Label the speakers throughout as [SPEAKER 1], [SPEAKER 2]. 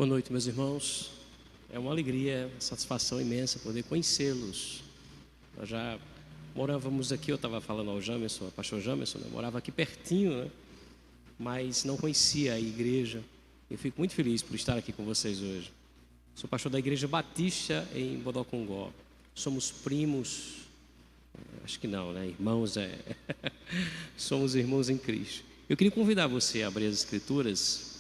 [SPEAKER 1] Boa noite, meus irmãos. É uma alegria, uma satisfação imensa poder conhecê-los. Nós já morávamos aqui, eu estava falando ao Jamerson, ao pastor Jamerson, né? Morava aqui pertinho, né? Mas não conhecia a igreja. Eu fico muito feliz por estar aqui com vocês hoje. Sou pastor da Igreja Batista em Bodocongó. Somos primos, acho que não, né? Irmãos, somos irmãos em Cristo. Eu queria convidar você a abrir as Escrituras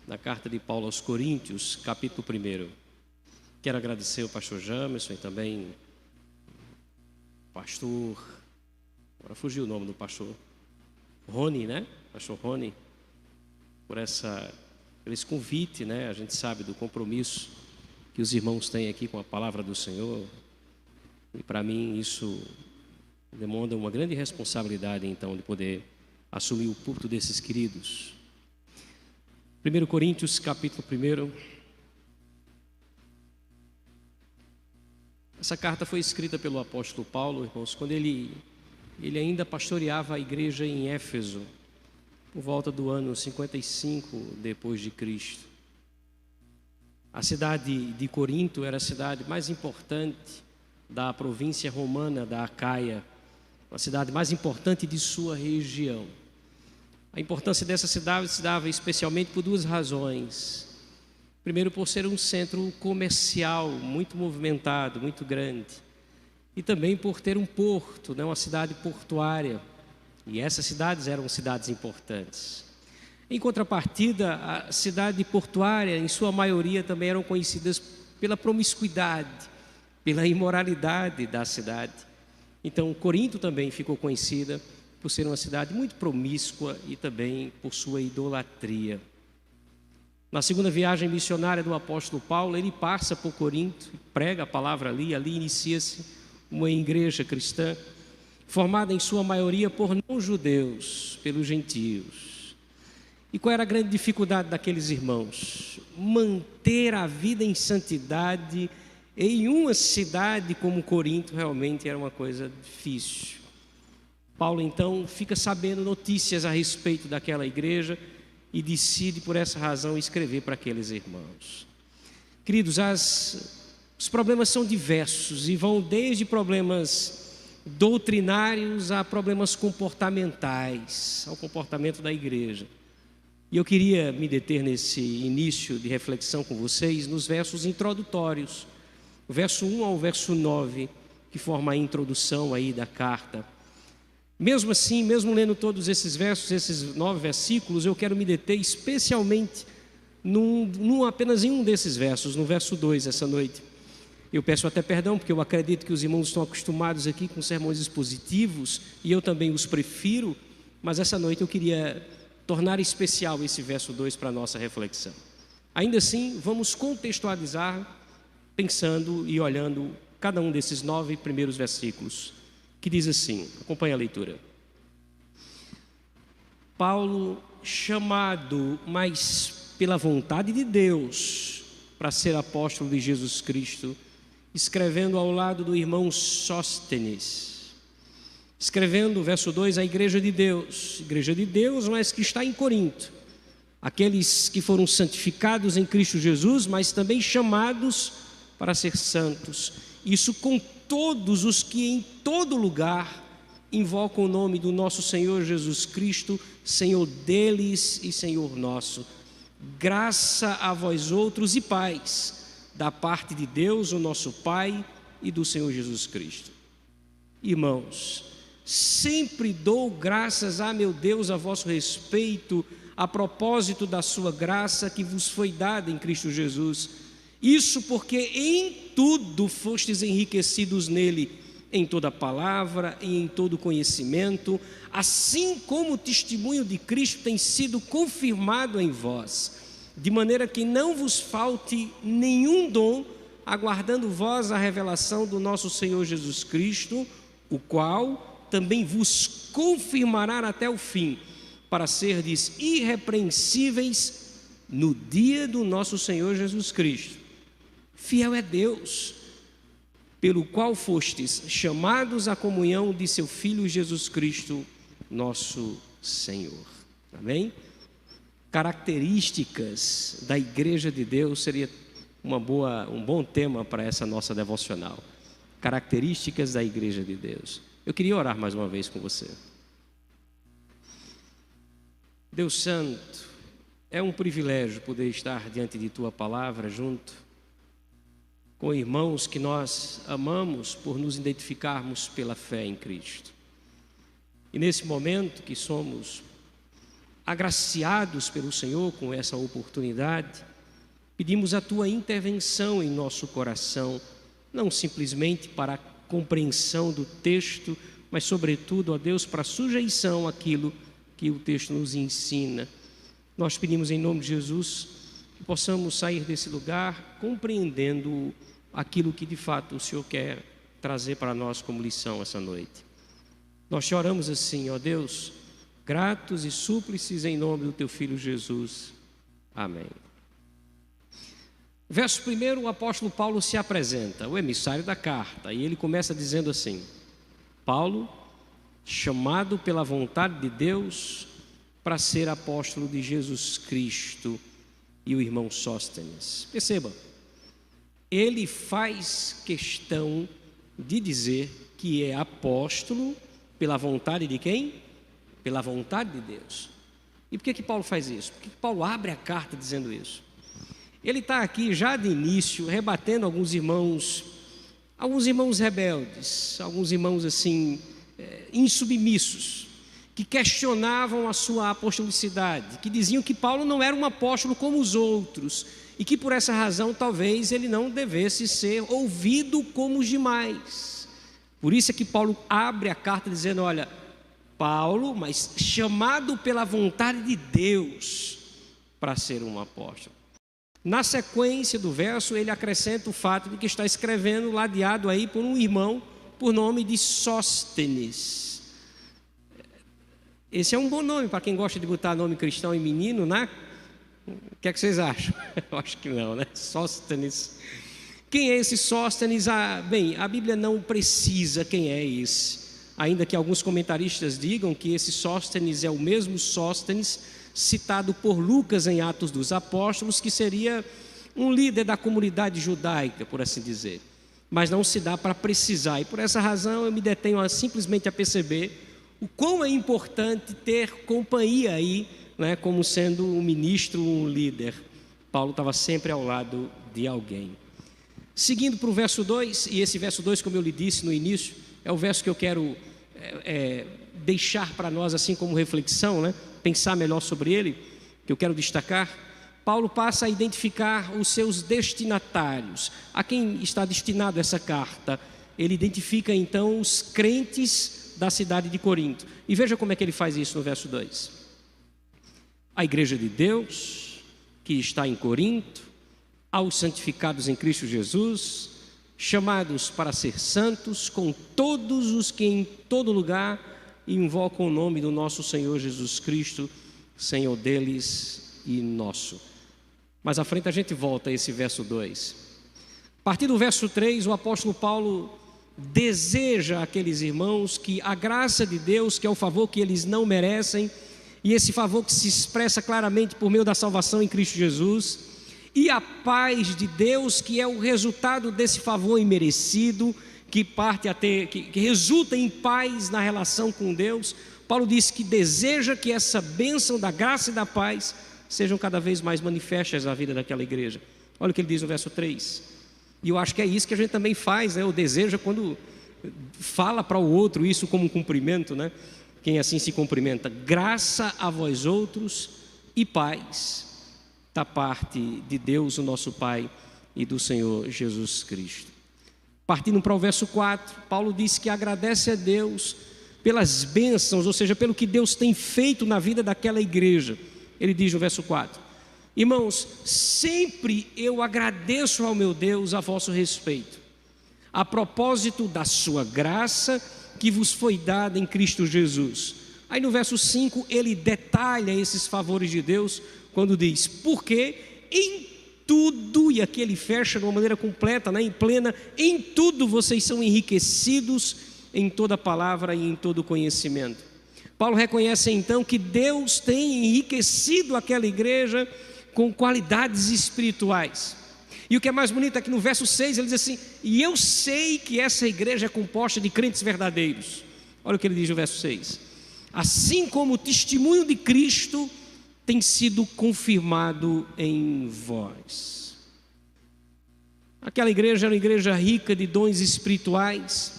[SPEAKER 1] na carta de Paulo aos Coríntios, capítulo 1. Quero agradecer ao pastor Jamerson e também pastor, agora fugiu o nome do pastor, Rony, né? Pastor Rony, por esse convite, né? A gente sabe do compromisso que os irmãos têm aqui com a palavra do Senhor. E para mim isso demanda uma grande responsabilidade, então, de poder assumir o púlpito desses queridos. 1 Coríntios, capítulo 1. Essa carta foi escrita pelo apóstolo Paulo, irmãos, quando ele ainda pastoreava a igreja em Éfeso, por volta do ano 55 depois de Cristo. A cidade de Corinto era a cidade mais importante da província romana da Acaia, a cidade mais importante de sua região. A importância dessa cidade se dava especialmente por duas razões. Primeiro, por ser um centro comercial muito movimentado, muito grande. E também por ter um porto, né, uma cidade portuária. E essas cidades eram cidades importantes. Em contrapartida, a cidade portuária, em sua maioria, também eram conhecidas pela promiscuidade, pela imoralidade da cidade. Então, Corinto também ficou conhecida por ser uma cidade muito promíscua e também por sua idolatria. Na segunda viagem missionária do apóstolo Paulo, ele passa por Corinto, prega a palavra ali inicia-se uma igreja cristã, formada em sua maioria por não-judeus, pelos gentios. E qual era a grande dificuldade daqueles irmãos? Manter a vida em santidade em uma cidade como Corinto realmente era uma coisa difícil. Paulo então fica sabendo notícias a respeito daquela igreja e decide por essa razão escrever para aqueles irmãos. Queridos, os problemas são diversos e vão desde problemas doutrinários a problemas comportamentais, ao comportamento da igreja. E eu queria me deter nesse início de reflexão com vocês nos versos introdutórios, o verso 1 ao verso 9, que forma a introdução aí da carta. Mesmo assim, mesmo lendo todos esses versos, esses 9 versículos, eu quero me deter especialmente apenas em um desses versos, no verso 2, essa noite. Eu peço até perdão, porque eu acredito que os irmãos estão acostumados aqui com sermões expositivos, e eu também os prefiro, mas essa noite eu queria tornar especial esse verso 2 para a nossa reflexão. Ainda assim, vamos contextualizar, pensando e olhando cada um desses 9 primeiros versículos, que diz assim, acompanha a leitura. Paulo, chamado, mas pela vontade de Deus, para ser apóstolo de Jesus Cristo, escrevendo ao lado do irmão Sóstenes, escrevendo, verso 2, a igreja de Deus, mas que está em Corinto, aqueles que foram santificados em Cristo Jesus, mas também chamados para ser santos, isso com todos os que em todo lugar invocam o nome do nosso Senhor Jesus Cristo, Senhor deles e Senhor nosso. Graça a vós outros e paz, da parte de Deus, o nosso Pai, e do Senhor Jesus Cristo. Irmãos, sempre dou graças a meu Deus a vosso respeito, a propósito da sua graça que vos foi dada em Cristo Jesus. Isso porque em tudo fostes enriquecidos nele, em toda palavra e em todo conhecimento, assim como o testemunho de Cristo tem sido confirmado em vós, de maneira que não vos falte nenhum dom, aguardando vós a revelação do nosso Senhor Jesus Cristo, o qual também vos confirmará até o fim, para serdes irrepreensíveis no dia do nosso Senhor Jesus Cristo. Fiel é Deus, pelo qual fostes chamados à comunhão de seu Filho Jesus Cristo, nosso Senhor. Amém? Características da Igreja de Deus seria um bom tema para essa nossa devocional. Características da Igreja de Deus. Eu queria orar mais uma vez com você. Deus Santo, é um privilégio poder estar diante de Tua Palavra junto com irmãos que nós amamos por nos identificarmos pela fé em Cristo. E nesse momento que somos agraciados pelo Senhor com essa oportunidade, pedimos a Tua intervenção em nosso coração, não simplesmente para a compreensão do texto, mas sobretudo, ó Deus, para a sujeição àquilo que o texto nos ensina. Nós pedimos em nome de Jesus que possamos sair desse lugar compreendendo aquilo que de fato o Senhor quer trazer para nós como lição essa noite. Nós te oramos assim, ó Deus, gratos e súplices em nome do Teu Filho Jesus. Amém. Verso 1, o apóstolo Paulo se apresenta, o emissário da carta, e ele começa dizendo assim: Paulo, chamado pela vontade de Deus para ser apóstolo de Jesus Cristo, e o irmão Sóstenes. Perceba, ele faz questão de dizer que é apóstolo pela vontade de quem? Pela vontade de Deus. E por que Paulo faz isso? Por que Paulo abre a carta dizendo isso? Ele está aqui já de início rebatendo alguns irmãos rebeldes, alguns irmãos assim, insubmissos, que questionavam a sua apostolicidade, que diziam que Paulo não era um apóstolo como os outros, e que por essa razão talvez ele não devesse ser ouvido como os demais. Por isso é que Paulo abre a carta dizendo: olha, Paulo, mas chamado pela vontade de Deus para ser um apóstolo. Na sequência do verso, ele acrescenta o fato de que está escrevendo, ladeado aí por um irmão por nome de Sóstenes. Esse é um bom nome para quem gosta de botar nome cristão em menino, né? O que é que vocês acham? Eu acho que não, né? Sóstenes. Quem é esse Sóstenes? Bem, a Bíblia não precisa quem é esse, ainda que alguns comentaristas digam que esse Sóstenes é o mesmo Sóstenes citado por Lucas em Atos dos Apóstolos, que seria um líder da comunidade judaica, por assim dizer. Mas não se dá para precisar, e por essa razão eu me detenho simplesmente a perceber o quão é importante ter companhia aí, né, como sendo um ministro, um líder. Paulo estava sempre ao lado de alguém. Seguindo para o verso 2, e esse verso 2, como eu lhe disse no início, é o verso que eu quero deixar para nós assim como reflexão, né? Pensar melhor sobre ele, que eu quero destacar. Paulo passa a identificar os seus destinatários, a quem está destinado essa carta. Ele identifica então os crentes da cidade de Corinto, e veja como é que ele faz isso no verso 2. A igreja de Deus que está em Corinto, aos santificados em Cristo Jesus, chamados para ser santos, com todos os que em todo lugar invocam o nome do nosso Senhor Jesus Cristo, Senhor deles e nosso. Mas à frente a gente volta a esse verso 2. A partir do verso 3, o apóstolo Paulo deseja àqueles irmãos que a graça de Deus, que é o favor que eles não merecem, e esse favor que se expressa claramente por meio da salvação em Cristo Jesus, e a paz de Deus, que é o resultado desse favor imerecido, que resulta em paz na relação com Deus. Paulo diz que deseja que essa bênção da graça e da paz sejam cada vez mais manifestas na vida daquela igreja. Olha o que ele diz no verso 3. E eu acho que é isso que a gente também faz, né? O deseja quando fala para o outro isso como um cumprimento, né? Quem assim se cumprimenta: graça a vós outros e paz da parte de Deus, o nosso Pai, e do Senhor Jesus Cristo. Partindo para o verso 4, Paulo diz que agradece a Deus pelas bênçãos, ou seja, pelo que Deus tem feito na vida daquela igreja. Ele diz no verso 4: irmãos, sempre eu agradeço ao meu Deus a vosso respeito, a propósito da sua graça que vos foi dada em Cristo Jesus. Aí no verso 5 ele detalha esses favores de Deus quando diz: porque em tudo, e aqui ele fecha de uma maneira completa, né, em plena, em tudo vocês são enriquecidos em toda palavra e em todo conhecimento. Paulo reconhece então que Deus tem enriquecido aquela igreja com qualidades espirituais. E o que é mais bonito é que no verso 6 ele diz assim: e eu sei que essa igreja é composta de crentes verdadeiros. Olha o que ele diz no verso 6: assim como o testemunho de Cristo tem sido confirmado em vós. Aquela igreja era uma igreja rica de dons espirituais,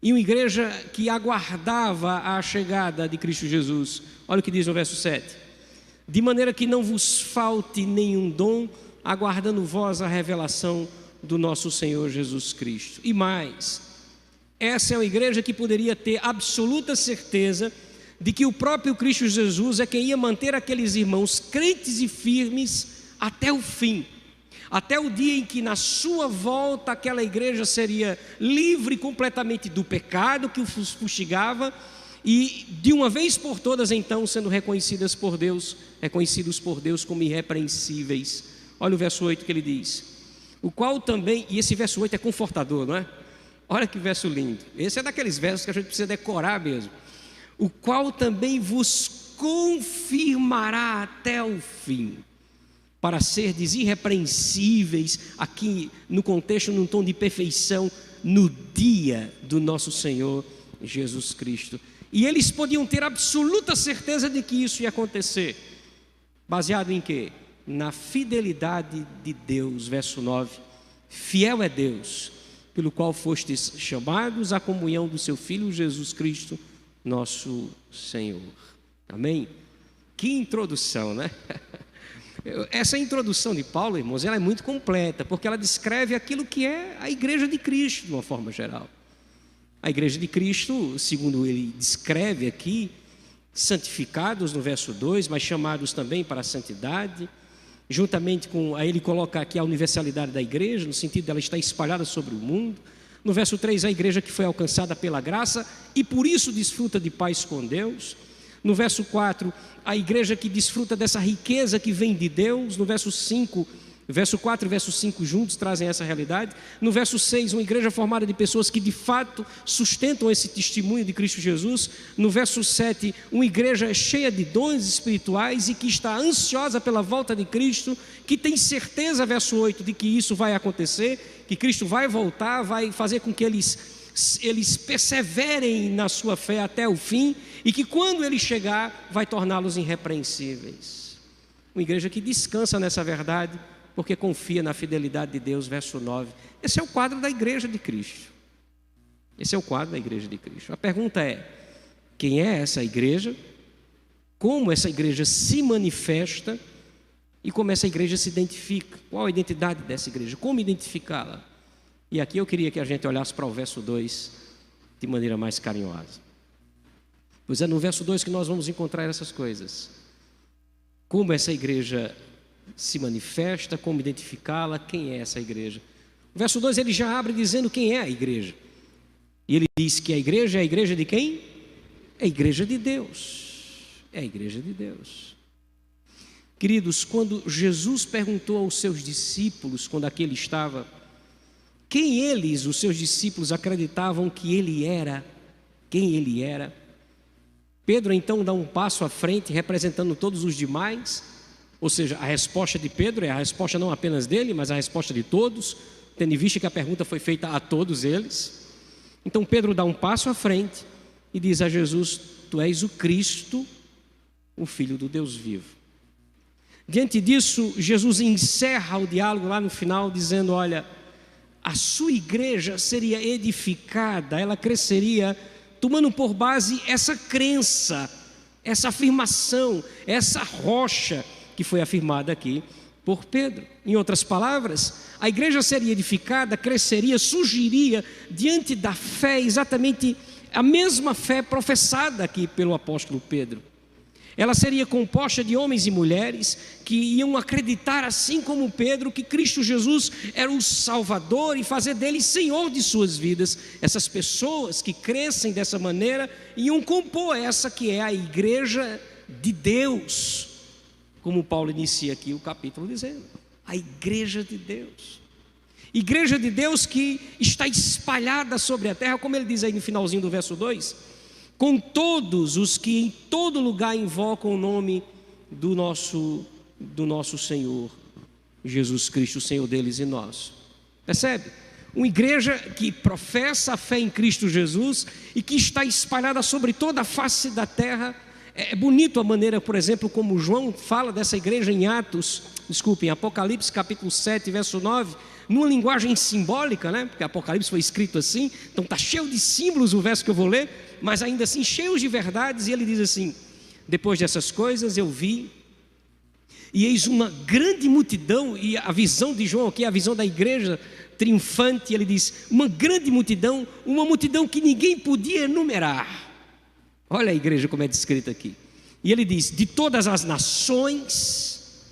[SPEAKER 1] e uma igreja que aguardava a chegada de Cristo Jesus. Olha o que diz no verso 7: de maneira que não vos falte nenhum dom, aguardando vós a revelação do nosso Senhor Jesus Cristo. E mais, essa é uma igreja que poderia ter absoluta certeza de que o próprio Cristo Jesus é quem ia manter aqueles irmãos crentes e firmes até o fim, até o dia em que na sua volta aquela igreja seria livre completamente do pecado que os fustigava, e de uma vez por todas então sendo reconhecidos por Deus como irrepreensíveis. Olha o verso 8 que ele diz: o qual também, e esse verso 8 é confortador, não é? Olha que verso lindo, esse é daqueles versos que a gente precisa decorar mesmo. O qual também vos confirmará até o fim, para serdes irrepreensíveis, aqui no contexto, num tom de perfeição, no dia do nosso Senhor Jesus Cristo. E eles podiam ter absoluta certeza de que isso ia acontecer, baseado em quê? Na fidelidade de Deus. Verso 9: fiel é Deus, pelo qual fostes chamados à comunhão do seu Filho Jesus Cristo, nosso Senhor. Amém? Que introdução, né? Essa introdução de Paulo, irmãos, ela é muito completa, porque ela descreve aquilo que é a igreja de Cristo de uma forma geral. A igreja de Cristo, segundo ele descreve aqui, santificados no verso 2, mas chamados também para a santidade, juntamente com, aí ele coloca aqui a universalidade da igreja, no sentido dela estar espalhada sobre o mundo. No verso 3, a igreja que foi alcançada pela graça e por isso desfruta de paz com Deus. No verso 4, a igreja que desfruta dessa riqueza que vem de Deus. No verso 5, verso 4 e verso 5 juntos trazem essa realidade. No verso 6, uma igreja formada de pessoas que de fato sustentam esse testemunho de Cristo Jesus. No verso 7, uma igreja cheia de dons espirituais e que está ansiosa pela volta de Cristo, que tem certeza, verso 8, de que isso vai acontecer, que Cristo vai voltar, vai fazer com que eles perseverem na sua fé até o fim, e que quando ele chegar vai torná-los irrepreensíveis. Uma igreja que descansa nessa verdade, porque confia na fidelidade de Deus. Verso 9, esse é o quadro da igreja de Cristo. Esse é o quadro da igreja de Cristo. A pergunta é: quem é essa igreja? Como essa igreja se manifesta? E como essa igreja se identifica? Qual a identidade dessa igreja? Como identificá-la? E aqui eu queria que a gente olhasse para o verso 2 de maneira mais carinhosa. Pois é no verso 2 que nós vamos encontrar essas coisas. Como essa igreja se manifesta, como identificá-la, quem é essa igreja. O verso 2 ele já abre dizendo quem é a igreja. E ele diz que a igreja é a igreja de quem? É a igreja de Deus. É a igreja de Deus. Queridos, quando Jesus perguntou aos seus discípulos, quando aqui ele estava, quem eles, os seus discípulos, acreditavam que ele era, quem ele era, Pedro então dá um passo à frente, representando todos os demais. Ou seja, a resposta de Pedro é a resposta não apenas dele, mas a resposta de todos, tendo em vista que a pergunta foi feita a todos eles. Então Pedro dá um passo à frente e diz a Jesus: tu és o Cristo, o Filho do Deus vivo. Diante disso, Jesus encerra o diálogo lá no final dizendo: olha, a sua igreja seria edificada, ela cresceria, tomando por base essa crença, essa afirmação, essa rocha que foi afirmada aqui por Pedro. Em outras palavras, a igreja seria edificada, cresceria, surgiria diante da fé, exatamente a mesma fé professada aqui pelo apóstolo Pedro. Ela seria composta de homens e mulheres que iam acreditar, assim como Pedro, que Cristo Jesus era o Salvador e fazer dele Senhor de suas vidas. Essas pessoas que crescem dessa maneira iam compor essa que é a igreja de Deus, como Paulo inicia aqui o capítulo dizendo, a igreja de Deus. Igreja de Deus que está espalhada sobre a terra, como ele diz aí no finalzinho do verso 2, com todos os que em todo lugar invocam o nome do nosso Senhor Jesus Cristo, o Senhor deles e nosso. Percebe? Uma igreja que professa a fé em Cristo Jesus e que está espalhada sobre toda a face da terra. É bonito a maneira, por exemplo, como João fala dessa igreja em em Apocalipse capítulo 7, verso 9, numa linguagem simbólica, né? Porque Apocalipse foi escrito assim, então está cheio de símbolos o verso que eu vou ler, mas ainda assim cheio de verdades, e ele diz assim: depois dessas coisas eu vi, e eis uma grande multidão, e a visão de João aqui é a visão da igreja triunfante, ele diz, uma grande multidão, uma multidão que ninguém podia enumerar. Olha a igreja como é descrita aqui. E ele diz, de todas as nações,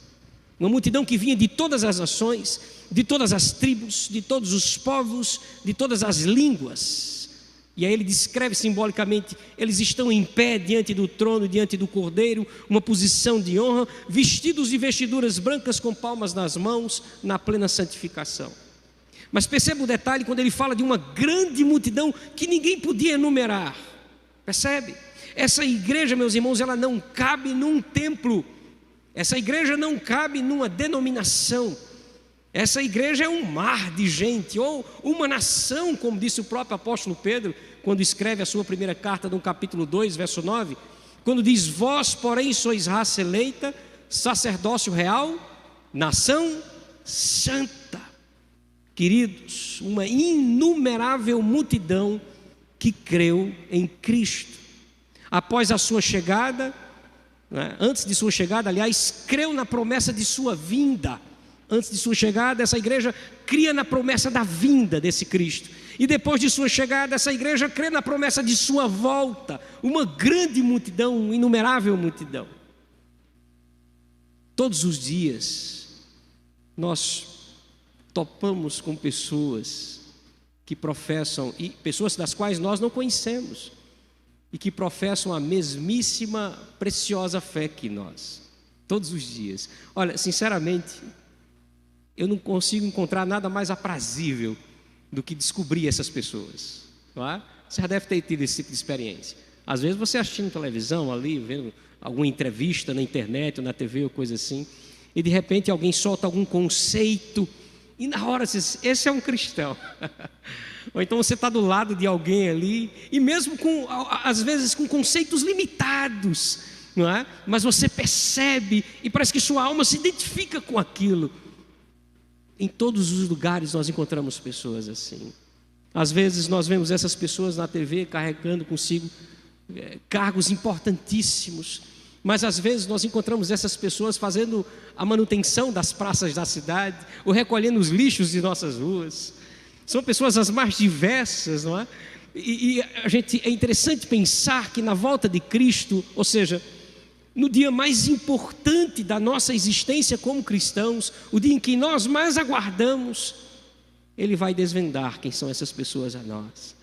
[SPEAKER 1] uma multidão que vinha de todas as nações, de todas as tribos, de todos os povos, de todas as línguas. E aí ele descreve simbolicamente, eles estão em pé diante do trono, diante do Cordeiro, uma posição de honra, vestidos de vestiduras brancas com palmas nas mãos, na plena santificação. Mas perceba o detalhe quando ele fala de uma grande multidão que ninguém podia enumerar. Percebe? Essa igreja, meus irmãos, ela não cabe num templo. Essa igreja não cabe numa denominação. Essa igreja é um mar de gente, ou uma nação, como disse o próprio apóstolo Pedro, quando escreve a sua primeira carta no capítulo 2, verso 9, quando diz, vós, porém, sois raça eleita, sacerdócio real, nação santa. Queridos, uma inumerável multidão que creu em Cristo. Após a sua chegada, antes de sua chegada, aliás, creu na promessa de sua vinda. Antes de sua chegada, essa igreja cria na promessa da vinda desse Cristo. E depois de sua chegada, essa igreja crê na promessa de sua volta. Uma grande multidão, uma inumerável multidão. Todos os dias, nós topamos com pessoas que professam, e pessoas das quais nós não conhecemos, e que professam a mesmíssima preciosa fé que nós, todos os dias. Olha, sinceramente, eu não consigo encontrar nada mais aprazível do que descobrir essas pessoas, não é? Você já deve ter tido esse tipo de experiência. Às vezes você assistindo televisão ali, vendo alguma entrevista na internet ou na TV ou coisa assim, e de repente alguém solta algum conceito, e na hora você diz, esse é um cristão. Ou então você está do lado de alguém ali, e mesmo às vezes com conceitos limitados, não é? Mas você percebe, e parece que sua alma se identifica com aquilo. Em todos os lugares nós encontramos pessoas assim. Às vezes nós vemos essas pessoas na TV carregando consigo cargos importantíssimos, mas às vezes nós encontramos essas pessoas fazendo a manutenção das praças da cidade, ou recolhendo os lixos de nossas ruas. São pessoas as mais diversas, não é? E é interessante pensar que na volta de Cristo, ou seja, no dia mais importante da nossa existência como cristãos, o dia em que nós mais aguardamos, Ele vai desvendar quem são essas pessoas a nós.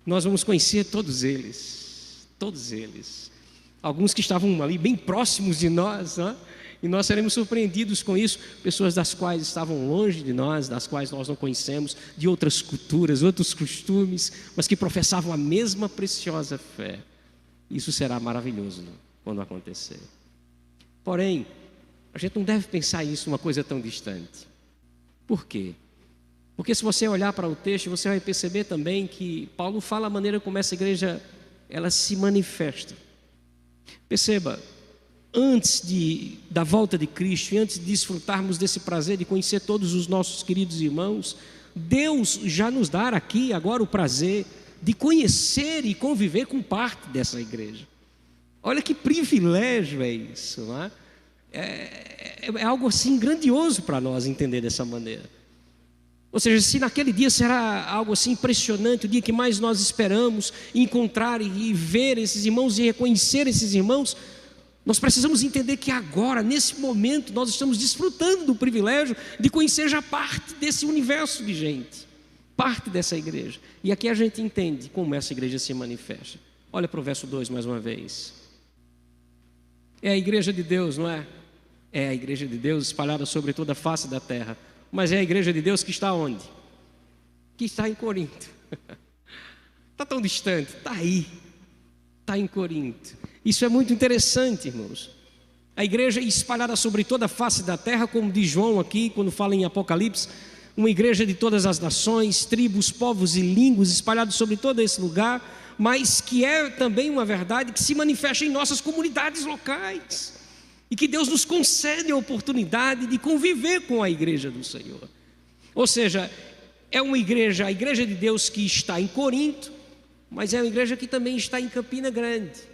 [SPEAKER 1] Nós vamos conhecer todos eles, alguns que estavam ali bem próximos de nós, não é? E nós seremos surpreendidos com isso, pessoas das quais estavam longe de nós, das quais nós não conhecemos, de outras culturas, outros costumes, mas que professavam a mesma preciosa fé. Isso será maravilhoso, não? Quando acontecer. Porém, a gente não deve pensar isso uma coisa tão distante. Por quê? Porque se você olhar para o texto, você vai perceber também que Paulo fala a maneira como essa igreja ela se manifesta. Perceba, antes da volta de Cristo e antes de desfrutarmos desse prazer de conhecer todos os nossos queridos irmãos, Deus já nos dá aqui agora o prazer de conhecer e conviver com parte dessa igreja. Olha que privilégio é isso, não é? É algo assim grandioso para nós entender dessa maneira. Ou seja, se naquele dia será algo assim impressionante, o dia que mais nós esperamos encontrar e ver esses irmãos e reconhecer esses irmãos, nós precisamos entender que agora, nesse momento, nós estamos desfrutando do privilégio de conhecer já parte desse universo de gente, parte dessa igreja. E aqui a gente entende como essa igreja se manifesta. Olha para o verso 2 mais uma vez. É a igreja de Deus, não é? É a igreja de Deus espalhada sobre toda a face da terra. Mas é a igreja de Deus que está onde? Que está em Corinto. Está tão distante, está aí. está em Corinto. Isso é muito interessante, irmãos. A igreja espalhada sobre toda a face da terra, como diz João aqui, quando fala em Apocalipse, uma igreja de todas as nações, tribos, povos e línguas, espalhados sobre todo esse lugar, mas que é também uma verdade que se manifesta em nossas comunidades locais, e que Deus nos concede a oportunidade de conviver com a igreja do Senhor. Ou seja, é uma igreja, a igreja de Deus que está em Corinto, mas é uma igreja que também está em Campina Grande.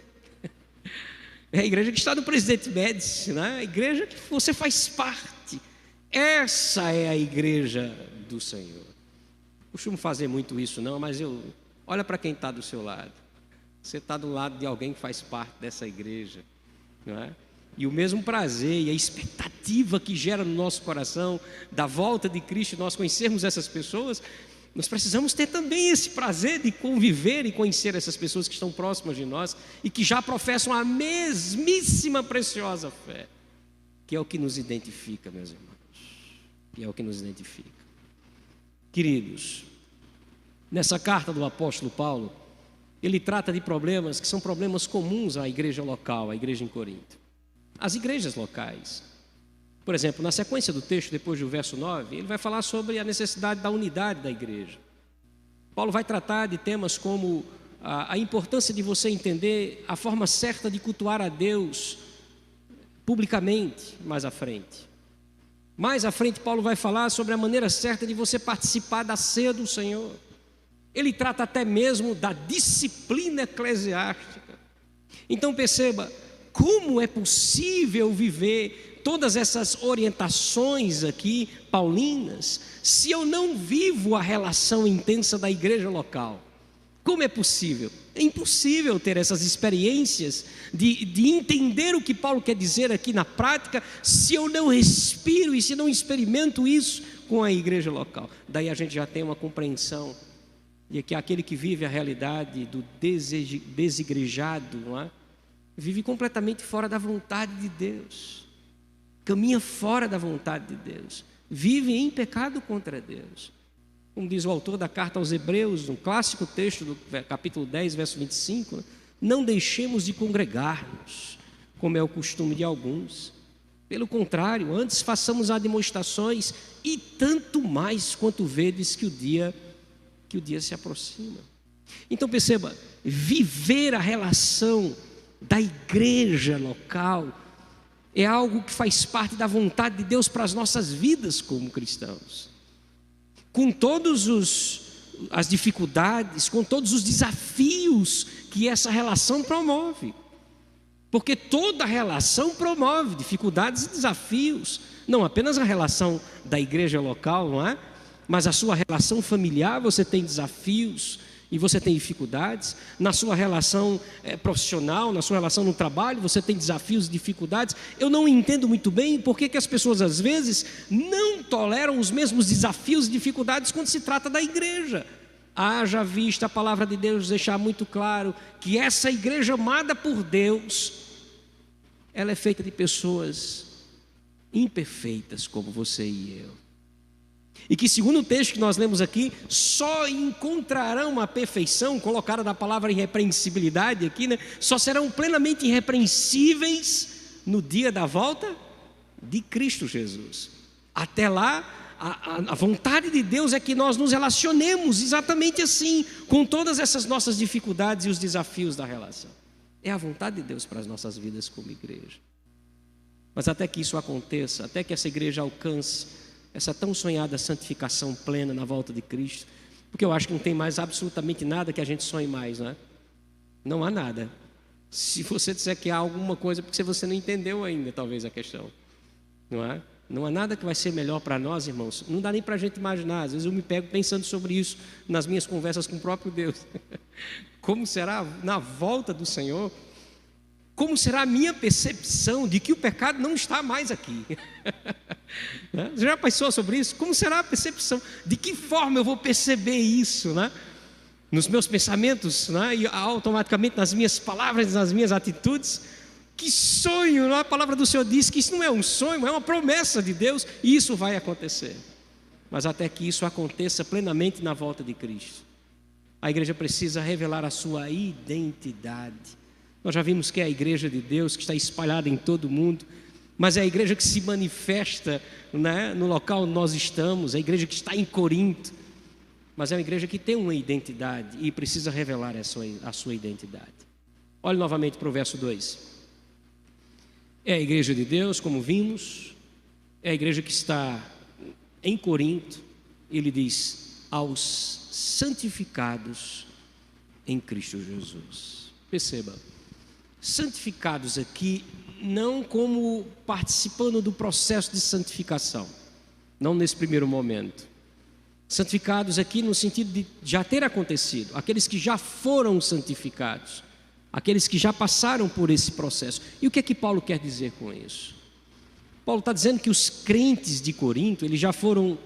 [SPEAKER 1] É a igreja que está no Presidente Médici, né? A igreja que você faz parte. Essa é a igreja do Senhor. Costumo fazer muito isso não, mas olha para quem está do seu lado. Você está do lado de alguém que faz parte dessa igreja, não é? E o mesmo prazer e a expectativa que gera no nosso coração da volta de Cristo, nós conhecermos essas pessoas, nós precisamos ter também esse prazer de conviver e conhecer essas pessoas que estão próximas de nós e que já professam a mesmíssima preciosa fé, que é o que nos identifica, meus irmãos, que é o que nos identifica. Queridos, nessa carta do apóstolo Paulo, ele trata de problemas que são problemas comuns à igreja local, à igreja em Corinto. As igrejas locais. Por exemplo, na sequência do texto, depois do verso 9, ele vai falar sobre a necessidade da unidade da igreja. Paulo vai tratar de temas como a importância de você entender a forma certa de cultuar a Deus publicamente mais à frente. Mais à frente, Paulo vai falar sobre a maneira certa de você participar da ceia do Senhor. Ele trata até mesmo da disciplina eclesiástica. Então perceba, como é possível viver todas essas orientações aqui, paulinas, se eu não vivo a relação intensa da igreja local? Como é possível? É impossível ter essas experiências de entender o que Paulo quer dizer aqui na prática, se eu não respiro e se não experimento isso com a igreja local. Daí a gente já tem uma compreensão de que aquele que vive a realidade do desigrejado, não é? Vive completamente fora da vontade de Deus, caminha fora da vontade de Deus, vive em pecado contra Deus. Como diz o autor da carta aos Hebreus, um clássico texto do capítulo 10, verso 25, não deixemos de congregar-nos, como é o costume de alguns. Pelo contrário, antes façamos admoestações, e tanto mais quanto vedes que o dia se aproxima. Então perceba, viver a relação da igreja local é algo que faz parte da vontade de Deus para as nossas vidas como cristãos, com todas as dificuldades, com todos os desafios que essa relação promove, porque toda relação promove dificuldades e desafios, não apenas a relação da igreja local, não é? Mas a sua relação familiar, você tem desafios e você tem dificuldades. Na sua relação profissional, na sua relação no trabalho, você tem desafios e dificuldades. Eu não entendo muito bem por que as pessoas às vezes não toleram os mesmos desafios e dificuldades quando se trata da igreja. Haja vista a palavra de Deus deixar muito claro que essa igreja amada por Deus, ela é feita de pessoas imperfeitas como você e eu. E que, segundo o texto que nós lemos aqui, só encontrarão a perfeição, colocada na palavra irrepreensibilidade aqui, né? Só serão plenamente irrepreensíveis no dia da volta de Cristo Jesus. Até lá, a vontade de Deus é que nós nos relacionemos exatamente assim, com todas essas nossas dificuldades e os desafios da relação. É a vontade de Deus para as nossas vidas como igreja. Mas até que isso aconteça, até que essa igreja alcance essa tão sonhada santificação plena na volta de Cristo, porque eu acho que não tem mais absolutamente nada que a gente sonhe mais, né? Não há nada. Se você disser que há alguma coisa, porque você não entendeu ainda talvez a questão, não é? Não há nada que vai ser melhor para nós, irmãos. Não dá nem para a gente imaginar. Às vezes eu me pego pensando sobre isso nas minhas conversas com o próprio Deus. Como será na volta do Senhor? Como será a minha percepção de que o pecado não está mais aqui? Você já pensou sobre isso? Como será a percepção? De que forma eu vou perceber isso, né? Nos meus pensamentos, né? E automaticamente nas minhas palavras, nas minhas atitudes? Que sonho, né? A palavra do Senhor diz que isso não é um sonho, é uma promessa de Deus, e isso vai acontecer. Mas até que isso aconteça plenamente na volta de Cristo, a igreja precisa revelar a sua identidade Nós já vimos que é a igreja de Deus, que está espalhada em todo o mundo, mas é a igreja que se manifesta, né, no local onde nós estamos, é a igreja que está em Corinto, mas é uma igreja que tem uma identidade e precisa revelar a sua identidade. Olhe novamente para o verso 2. É a igreja de Deus, como vimos, é a igreja que está em Corinto. Ele diz: aos santificados em Cristo Jesus. Perceba, santificados aqui não como participando do processo de santificação, não nesse primeiro momento. Santificados aqui no sentido de já ter acontecido, aqueles que já foram santificados, aqueles que já passaram por esse processo. E o que é que Paulo quer dizer com isso? Paulo está dizendo que os crentes de Corinto, eles já foram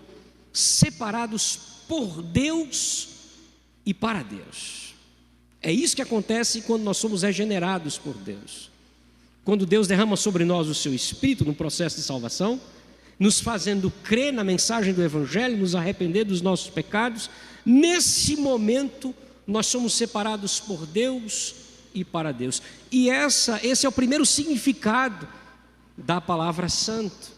[SPEAKER 1] separados por Deus e para Deus. É isso que acontece quando nós somos regenerados por Deus. Quando Deus derrama sobre nós o seu Espírito no processo de salvação, nos fazendo crer na mensagem do Evangelho, nos arrepender dos nossos pecados, nesse momento nós somos separados por Deus e para Deus. E esse é o primeiro significado da palavra santo.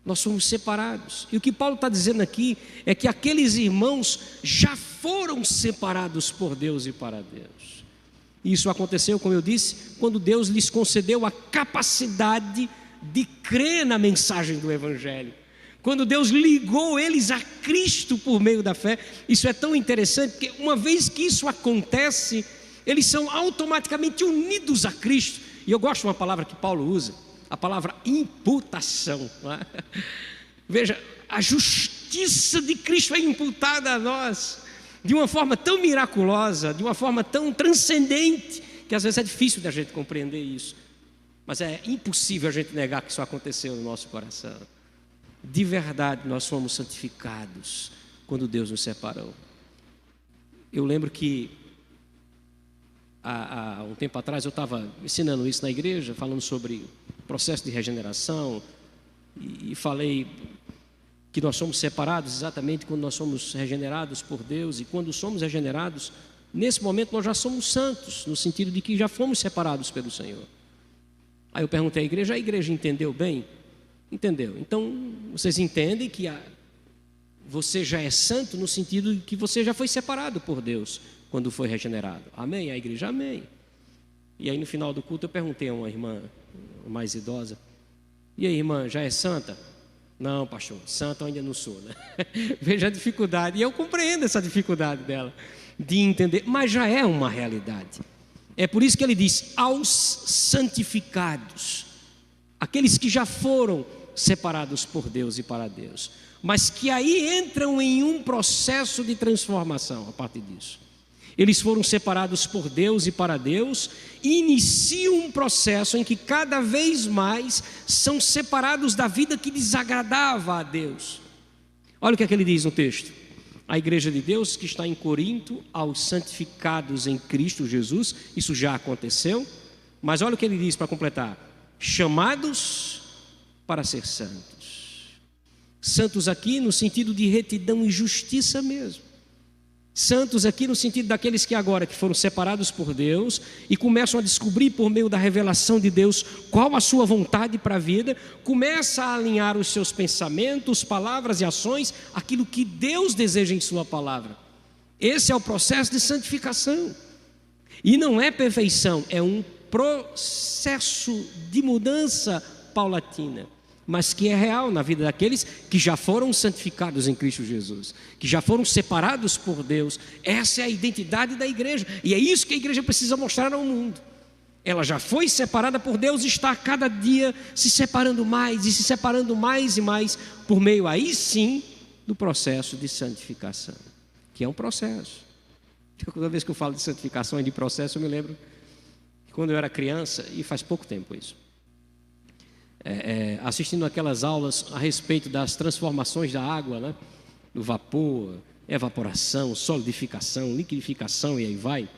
[SPEAKER 1] Nós somos separados. E o que Paulo está dizendo aqui é que aqueles irmãos já foram separados por Deus e para Deus. Isso aconteceu, como eu disse, quando Deus lhes concedeu a capacidade de crer na mensagem do Evangelho. Quando Deus ligou eles a Cristo por meio da fé. Isso é tão interessante, porque uma vez que isso acontece, eles são automaticamente unidos a Cristo. E eu gosto de uma palavra que Paulo usa, a palavra imputação. Veja, a justiça de Cristo é imputada a nós de uma forma tão miraculosa, de uma forma tão transcendente, que às vezes é difícil da gente compreender isso. Mas é impossível a gente negar que isso aconteceu no nosso coração. De verdade, nós fomos santificados quando Deus nos separou. Eu lembro que há um tempo atrás eu estava ensinando isso na igreja, falando sobre o processo de regeneração, e falei que nós somos separados exatamente quando nós somos regenerados por Deus. E quando somos regenerados, nesse momento nós já somos santos, no sentido de que já fomos separados pelo Senhor. Aí eu perguntei à igreja, a igreja entendeu bem? Entendeu. Então, vocês entendem que você já é santo no sentido de que você já foi separado por Deus quando foi regenerado. Amém? A igreja, amém. E aí no final do culto eu perguntei a uma irmã mais idosa, e aí, irmã, já é santa? Não, pastor, santa eu ainda não sou, né? Veja a dificuldade, e eu compreendo essa dificuldade dela de entender, mas já é uma realidade. É por isso que ele diz, aos santificados, aqueles que já foram separados por Deus e para Deus, mas que aí entram em um processo de transformação a partir disso. Eles foram separados por Deus e para Deus, e iniciam um processo em que cada vez mais são separados da vida que desagradava a Deus. Olha o que é que ele diz no texto: a igreja de Deus que está em Corinto, aos santificados em Cristo Jesus. Isso já aconteceu, mas olha o que ele diz para completar: chamados para ser santos. Santos aqui no sentido de retidão e justiça mesmo. Santos aqui no sentido daqueles que agora que foram separados por Deus e começam a descobrir por meio da revelação de Deus qual a sua vontade para a vida, começa a alinhar os seus pensamentos, palavras e ações aquilo que Deus deseja em sua palavra. Esse é o processo de santificação. E não é perfeição, é um processo de mudança paulatina, mas que é real na vida daqueles que já foram santificados em Cristo Jesus, que já foram separados por Deus. Essa é a identidade da igreja, e é isso que a igreja precisa mostrar ao mundo. Ela já foi separada por Deus e está a cada dia se separando mais, e se separando mais e mais, por meio aí sim do processo de santificação, que é um processo. Toda vez que eu falo de santificação e de processo, eu me lembro que quando eu era criança, e faz pouco tempo isso, assistindo aquelas aulas a respeito das transformações da água, né? Do vapor, evaporação, solidificação, liquidificação e aí vai.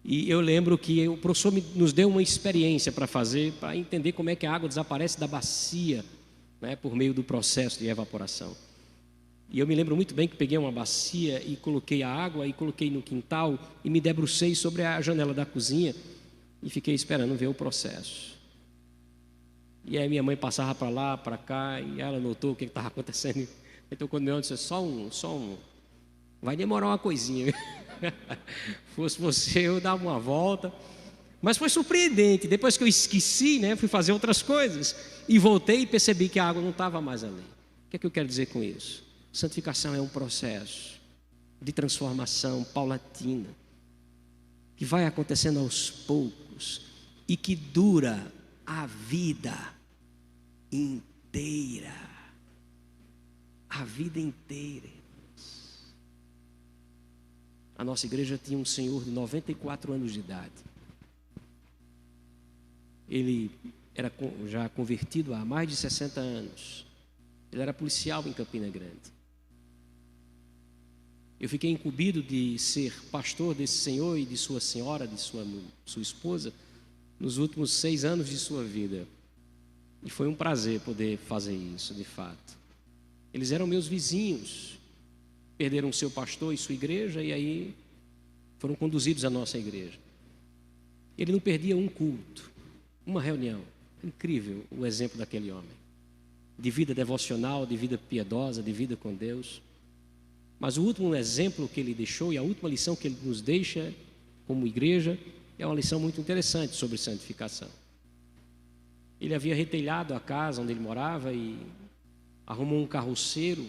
[SPEAKER 1] E eu lembro que o professor nos deu uma experiência para fazer, para entender como é que a água desaparece da bacia, né? Por meio do processo de evaporação. E eu me lembro muito bem que peguei uma bacia e coloquei a água e coloquei no quintal e me debrucei sobre a janela da cozinha. e fiquei esperando ver o processo. E aí minha mãe passava para lá, para cá, e ela notou o que estava acontecendo. Então quando meu disse, só um, vai demorar uma coisinha. Fosse você, eu dava uma volta. Mas foi surpreendente, depois que eu esqueci, né, fui fazer outras coisas, e voltei e percebi que a água não estava mais ali. O que é que eu quero dizer com isso? Santificação é um processo de transformação paulatina, que vai acontecendo aos poucos, e que dura a vida inteira. A vida inteira. A nossa igreja tinha um senhor de 94 anos de idade. Ele era já convertido há mais de 60 anos. Ele era policial em Campina Grande. Eu fiquei incumbido de ser pastor desse senhor e de sua senhora, de sua esposa, nos últimos 6 anos de sua vida. E foi um prazer poder fazer isso, de fato. Eles eram meus vizinhos, perderam seu pastor e sua igreja, e aí foram conduzidos à nossa igreja. Ele não perdia um culto, uma reunião. Incrível o exemplo daquele homem, de vida devocional, de vida piedosa, de vida com Deus. Mas o último exemplo que ele deixou, e a última lição que ele nos deixa como igreja, é uma lição muito interessante sobre santificação. Ele havia retelhado a casa onde ele morava e arrumou um carroceiro,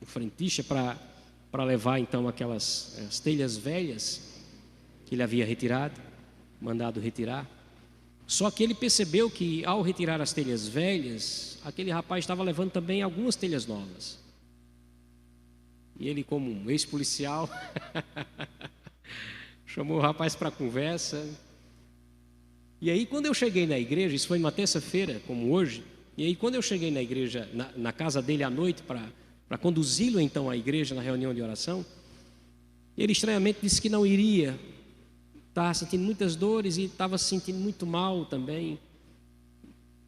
[SPEAKER 1] um frentista, para levar então as telhas velhas que ele havia mandado retirar. Só que ele percebeu que ao retirar as telhas velhas, aquele rapaz estava levando também algumas telhas novas. E ele, como um ex-policial, chamou o rapaz para conversa. E aí quando eu cheguei na igreja, isso foi numa terça-feira, como hoje, e aí quando eu cheguei na igreja, na casa dele à noite, para conduzi-lo então à igreja na reunião de oração, ele estranhamente disse que não iria, estava sentindo muitas dores e estava se sentindo muito mal também.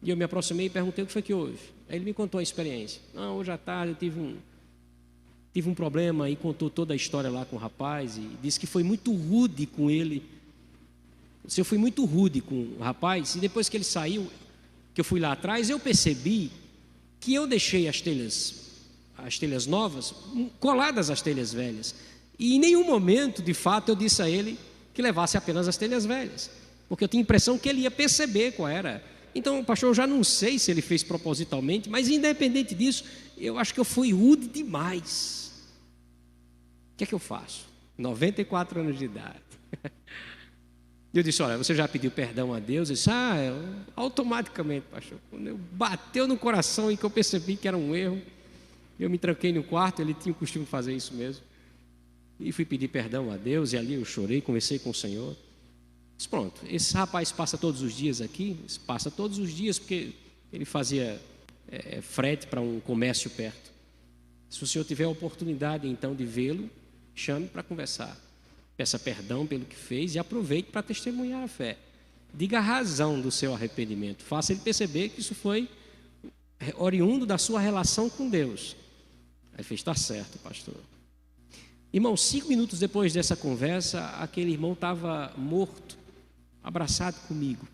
[SPEAKER 1] E eu me aproximei e perguntei o que foi que houve. Aí ele me contou a experiência. Não, hoje à tarde eu tive um problema, e contou toda a história lá com o rapaz, e disse que foi muito rude com ele. Eu fui muito rude com o rapaz, e depois que ele saiu, que eu fui lá atrás, eu percebi que eu deixei as telhas novas coladas às telhas velhas, e em nenhum momento, de fato, eu disse a ele que levasse apenas as telhas velhas, porque eu tinha a impressão que ele ia perceber qual era. Então, pastor, eu já não sei se ele fez propositalmente, mas independente disso, eu acho que eu fui rude demais. O que é que eu faço? 94 anos de idade. Eu disse, olha, você já pediu perdão a Deus? Ele disse, automaticamente, pastor. Quando eu bateu no coração e que eu percebi que era um erro, eu me tranquei no quarto, ele tinha o costume de fazer isso mesmo. E fui pedir perdão a Deus, e ali eu chorei, conversei com o Senhor. Disse, pronto, esse rapaz passa todos os dias aqui? Passa todos os dias, porque ele fazia frete para um comércio perto. Se o senhor tiver a oportunidade então de vê-lo, chame para conversar. Peça perdão pelo que fez e aproveite para testemunhar a fé. Diga a razão do seu arrependimento. Faça ele perceber que isso foi oriundo da sua relação com Deus. Aí fez, está certo, pastor. Irmão, 5 minutos depois dessa conversa, aquele irmão estava morto, abraçado comigo.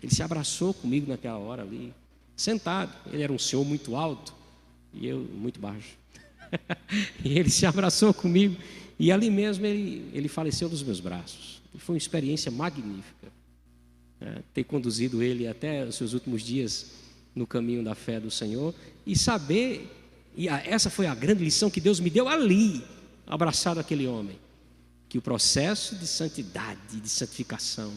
[SPEAKER 1] Ele se abraçou comigo naquela hora ali, sentado. Ele era um senhor muito alto e eu muito baixo. E ele se abraçou comigo e ali mesmo ele faleceu nos meus braços. Foi uma experiência magnífica, ter conduzido ele até os seus últimos dias no caminho da fé do Senhor e saber, e essa foi a grande lição que Deus me deu ali, abraçado aquele homem, que o processo de santidade, de santificação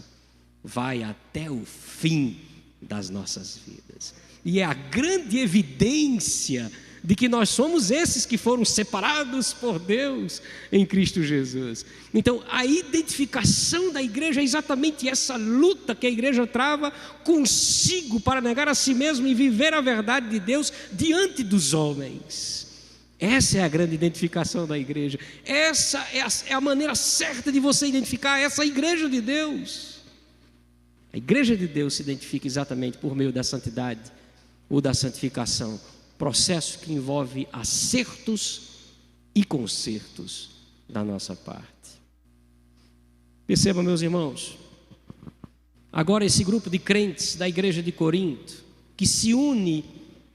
[SPEAKER 1] vai até o fim das nossas vidas. E é a grande evidência de que nós somos esses que foram separados por Deus em Cristo Jesus. Então, a identificação da igreja é exatamente essa luta que a igreja trava consigo para negar a si mesmo e viver a verdade de Deus diante dos homens. Essa é a grande identificação da igreja. Essa é a maneira certa de você identificar essa igreja de Deus. A igreja de Deus se identifica exatamente por meio da santidade ou da santificação. Processo que envolve acertos e consertos da nossa parte. Percebam, meus irmãos, Agora esse grupo de crentes da igreja de Corinto, que se une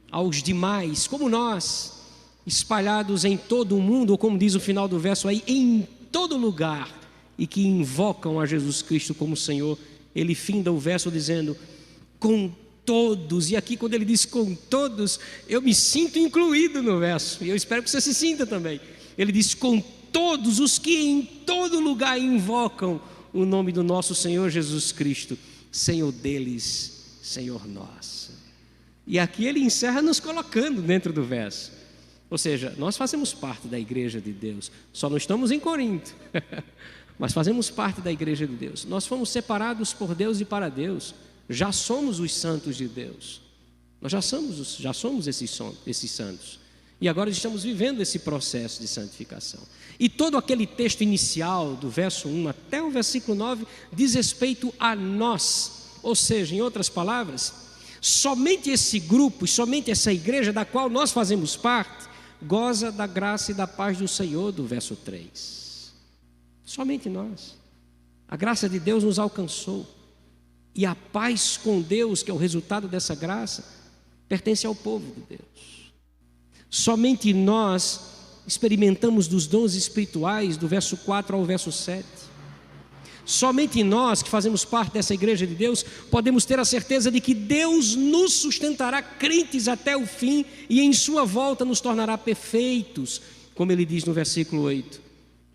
[SPEAKER 1] aos demais, como nós, espalhados em todo o mundo, ou como diz o final do verso aí, em todo lugar, e que invocam a Jesus Cristo como Senhor. Ele finda o verso dizendo, com todos, e aqui quando ele diz com todos, eu me sinto incluído no verso, e eu espero que você se sinta também. Ele diz, com todos os que em todo lugar invocam o nome do nosso Senhor Jesus Cristo, Senhor deles, Senhor nosso. E aqui ele encerra nos colocando dentro do verso. Ou seja, nós fazemos parte da igreja de Deus, só não estamos em Corinto, mas fazemos parte da igreja de Deus. Nós fomos separados por Deus e para Deus, já somos os santos de Deus, nós já somos esses santos, e agora estamos vivendo esse processo de santificação. E todo aquele texto inicial, do verso 1 até o versículo 9, diz respeito a nós, ou seja, em outras palavras, somente esse grupo, somente essa igreja da qual nós fazemos parte, goza da graça e da paz do Senhor, do verso 3. Somente nós. A graça de Deus nos alcançou. E a paz com Deus, que é o resultado dessa graça, pertence ao povo de Deus. Somente nós experimentamos dos dons espirituais, do verso 4 ao verso 7. Somente nós que fazemos parte dessa igreja de Deus podemos ter a certeza de que Deus nos sustentará crentes até o fim e em sua volta nos tornará perfeitos, como ele diz no versículo 8.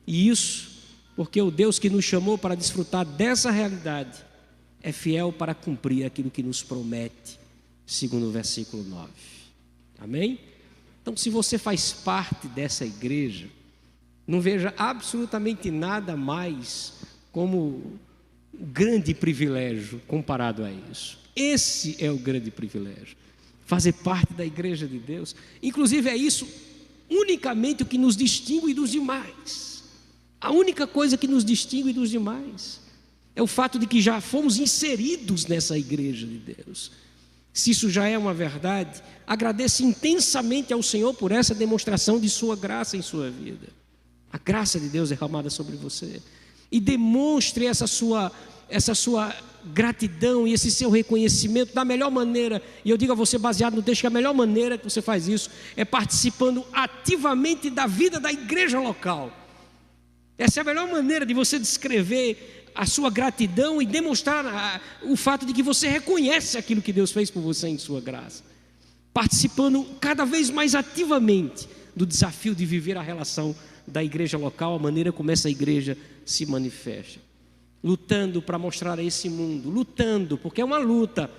[SPEAKER 1] E isso porque o Deus que nos chamou para desfrutar dessa realidade é fiel para cumprir aquilo que nos promete, segundo o versículo 9. Amém? Então, se você faz parte dessa igreja, não veja absolutamente nada mais como grande privilégio comparado a isso. Esse é o grande privilégio, fazer parte da igreja de Deus. Inclusive é isso unicamente o que nos distingue dos demais. A única coisa que nos distingue dos demais é o fato de que já fomos inseridos nessa igreja de Deus. Se isso já é uma verdade, agradeça intensamente ao Senhor por essa demonstração de sua graça em sua vida. A graça de Deus derramada sobre você. E demonstre essa sua gratidão e esse seu reconhecimento da melhor maneira. E eu digo a você, baseado no texto, que a melhor maneira que você faz isso é participando ativamente da vida da igreja local. Essa é a melhor maneira de você descrever a sua gratidão e demonstrar o fato de que você reconhece aquilo que Deus fez por você em sua graça. Participando cada vez mais ativamente do desafio de viver a relação da igreja local, a maneira como essa igreja se manifesta. Lutando para mostrar a esse mundo, lutando, porque é uma luta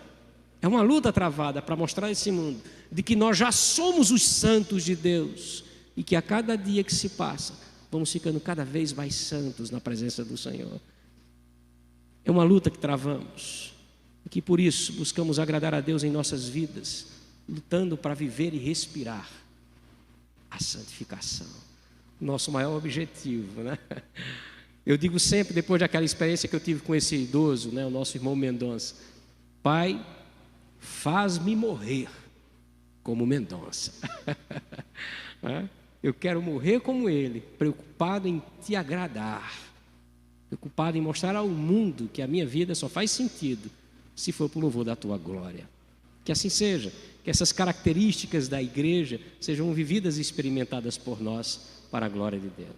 [SPEAKER 1] travada para mostrar a esse mundo de que nós já somos os santos de Deus e que a cada dia que se passa, vamos ficando cada vez mais santos na presença do Senhor. É uma luta que travamos e que por isso buscamos agradar a Deus em nossas vidas, lutando para viver e respirar a santificação. Nosso maior objetivo, né? Eu digo sempre, depois daquela experiência que eu tive com esse idoso, né, o nosso irmão Mendonça: Pai, faz-me morrer como Mendonça. Eu quero morrer como ele, preocupado em te agradar, preocupado em mostrar ao mundo que a minha vida só faz sentido se for por louvor da tua glória. Que assim seja, que essas características da igreja sejam vividas e experimentadas por nós para a glória de Deus.